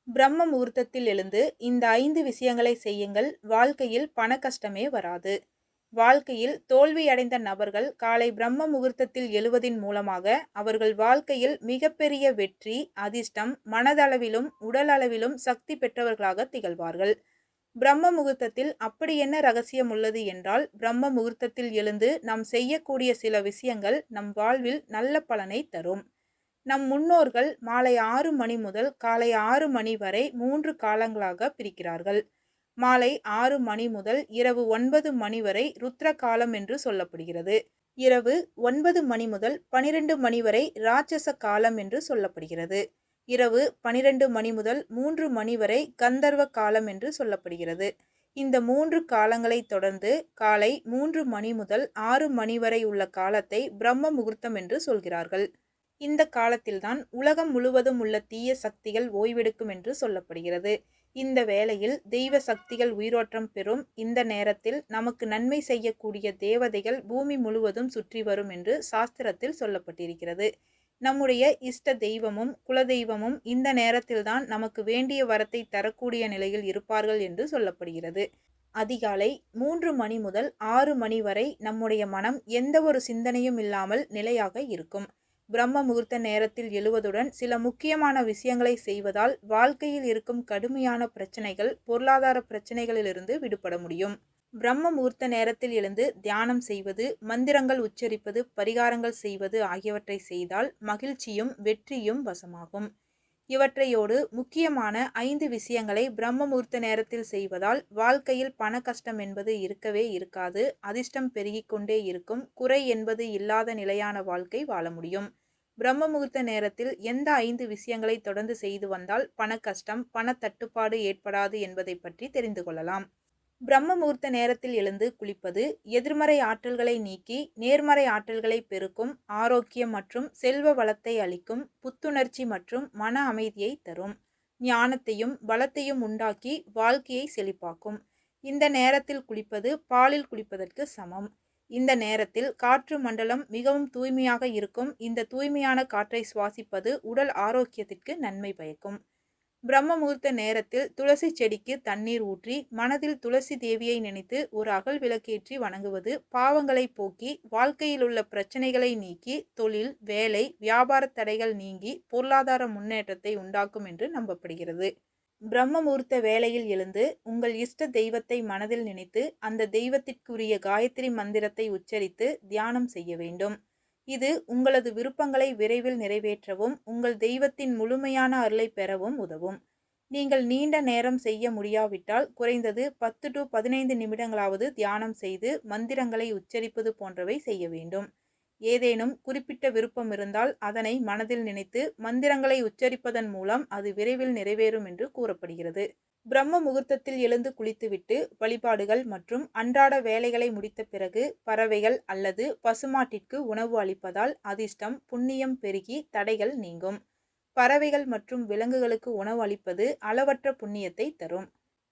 பிரம்ம முகூர்த்தத்தில் எழுந்து இந்த 5 விஷயங்களை செய்யுங்கள். வாழ்க்கையில் பண கஷ்டமே வராது. வாழ்க்கையில் தோல்வியடைந்த நபர்கள் காலை பிரம்ம முகூர்த்தத்தில் எழுவதின் மூலமாக அவர்கள் வாழ்க்கையில் மிகப்பெரிய வெற்றி, அதிர்ஷ்டம், மனதளவிலும் உடலளவிலும் சக்தி பெற்றவர்களாக திகழ்வார்கள். பிரம்ம முகூர்த்தத்தில் அப்படி என்ன ரகசியம் உள்ளது என்றால், பிரம்ம முகூர்த்தத்தில் எழுந்து நாம் செய்யக்கூடிய சில விஷயங்கள் நம் வாழ்வில் நல்ல பலனை தரும். நம் முன்னோர்கள் மாலை 6 மணி முதல் காலை 6 மணி வரை 3 காலங்களாக பிரிக்கிறார்கள். மாலை 6 மணி முதல் இரவு 9 மணி வரை ருத்ர காலம் என்று சொல்லப்படுகிறது. இரவு 9 மணி முதல் 12 மணி வரை ராட்சச காலம் என்று சொல்லப்படுகிறது. இரவு 12 மணி முதல் 3 மணி வரை கந்தர்வ காலம் என்று சொல்லப்படுகிறது. இந்த 3 காலங்களை தொடர்ந்து காலை 3 மணி முதல் 6 மணி வரை உள்ள காலத்தை பிரம்ம முகூர்த்தம் என்று சொல்கிறார்கள். இந்த காலத்தில்தான் உலகம் முழுவதும் உள்ள தீய சக்திகள் ஓய்வெடுக்கும் என்று சொல்லப்படுகிறது. இந்த வேளையில் தெய்வ சக்திகள் உயிரோட்டம் பெறும். இந்த நேரத்தில் நமக்கு நன்மை செய்யக்கூடிய தேவதைகள் பூமி முழுவதும் சுற்றி வரும் என்று சாஸ்திரத்தில் சொல்லப்பட்டிருக்கிறது. நம்முடைய இஷ்ட தெய்வமும் குலதெய்வமும் இந்த நேரத்தில்தான் நமக்கு வேண்டிய வரத்தை தரக்கூடிய நிலையில் இருப்பார்கள் என்று சொல்லப்படுகிறது. அதிகாலை 3 மணி முதல் 6 மணி வரை நம்முடைய மனம் எந்த ஒரு சிந்தனையும் இல்லாமல் நிலையாக இருக்கும். பிரம்ம முகூர்த்த நேரத்தில் எழுவதுடன் சில முக்கியமான விஷயங்களை செய்வதால் வாழ்க்கையில் இருக்கும் கடுமையான பிரச்சனைகள், பொருளாதார பிரச்சனைகளிலிருந்து விடுபட முடியும். பிரம்ம முகூர்த்த நேரத்தில் எழுந்து தியானம் செய்வது, மந்திரங்கள் உச்சரிப்பது, பரிகாரங்கள் செய்வது ஆகியவற்றை செய்தால் மகிழ்ச்சியும் வெற்றியும் வசமாகும். இவற்றையோடு முக்கியமான 5 விஷயங்களை பிரம்ம முகூர்த்த நேரத்தில் செய்வதால் வாழ்க்கையில் பண கஷ்டம் என்பது இருக்கவே இருக்காது. அதிர்ஷ்டம் பெருகிக் கொண்டே இருக்கும். குறை என்பது இல்லாத நிலையான வாழ்க்கை வாழ முடியும். பிரம்ம முகூர்த்த நேரத்தில் எந்த 5 விஷயங்களை தொடர்ந்து செய்து வந்தால் பண கஷ்டம், பண தட்டுப்பாடு ஏற்படாது என்பதை பற்றி தெரிந்து கொள்ளலாம். பிரம்ம முகூர்த்த நேரத்தில் எழுந்து குளிப்பது எதிர்மறை ஆற்றல்களை நீக்கி நேர்மறை ஆற்றல்களை பெருக்கும், ஆரோக்கியம் மற்றும் செல்வ வளத்தை அளிக்கும், புத்துணர்ச்சி மற்றும் மன அமைதியை தரும், ஞானத்தையும் பலத்தையும் உண்டாக்கி வாழ்க்கையை செழிப்பாக்கும். இந்த நேரத்தில் குளிப்பது பாலில் குளிப்பதற்கு சமம். இந்த நேரத்தில் காற்று மண்டலம் மிகவும் தூய்மையாக இருக்கும். இந்த தூய்மையான காற்றை சுவாசிப்பது உடல் ஆரோக்கியத்திற்கு நன்மை பயக்கும். பிரம்ம முகூர்த்த நேரத்தில் துளசி செடிக்கு தண்ணீர் ஊற்றி மனதில் துளசி தேவியை நினைத்து ஒரு அகல் விளக்கேற்றி வணங்குவது பாவங்களை போக்கி வாழ்க்கையில் உள்ள பிரச்சனைகளை நீக்கி தொழில், வேலை, வியாபார தடைகள் நீங்கி பொருளாதார முன்னேற்றத்தை உண்டாக்கும் என்று நம்பப்படுகிறது. பிரம்ம முகூர்த்த வேளையில் எழுந்து உங்கள் இஷ்ட தெய்வத்தை மனதில் நினைத்து அந்த தெய்வத்திற்குரிய காயத்ரி மந்திரத்தை உச்சரித்து தியானம் செய்ய வேண்டும். இது உங்களது விருப்பங்களை விரைவில் நிறைவேற்றவும் உங்கள் தெய்வத்தின் முழுமையான அருளை பெறவும் உதவும். நீங்கள் நீண்ட நேரம் செய்ய முடியாவிட்டால் குறைந்தது 10 to 15 நிமிடங்களாவது தியானம் செய்து மந்திரங்களை உச்சரிப்பது போன்றவை செய்ய வேண்டும். ஏதேனும் குறிப்பிட்ட விருப்பம் இருந்தால் அதனை மனதில் நினைத்து மந்திரங்களை உச்சரிப்பதன் மூலம் அது விரைவில் நிறைவேறும் என்று கூறப்படுகிறது. பிரம்ம முகூர்த்தத்தில் எழுந்து குளித்துவிட்டு வழிபாடுகள் மற்றும் அன்றாட வேலைகளை முடித்த பிறகு பறவைகள் அல்லது பசுமாட்டிற்கு உணவு அளிப்பதால் அதிர்ஷ்டம், புண்ணியம் பெருகி தடைகள் நீங்கும். பறவைகள் மற்றும் விலங்குகளுக்கு உணவு அளிப்பது அளவற்ற புண்ணியத்தை தரும்.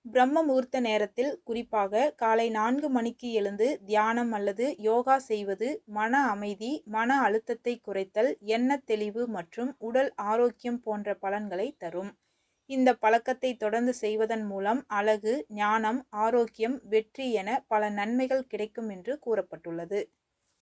பிரம்ம முகூர்த்த நேரத்தில் குறிப்பாக காலை 4 மணிக்கு எழுந்து தியானம் அல்லது யோகா செய்வது மன அமைதி, மன அழுத்தத்தை குறைத்தல், எண்ண தெளிவு மற்றும் உடல் ஆரோக்கியம் போன்ற பலன்களை தரும். இந்த பழக்கத்தை தொடர்ந்து செய்வதன் மூலம் அழகு, ஞானம், ஆரோக்கியம், வெற்றி என பல நன்மைகள் கிடைக்கும் என்று கூறப்பட்டுள்ளது.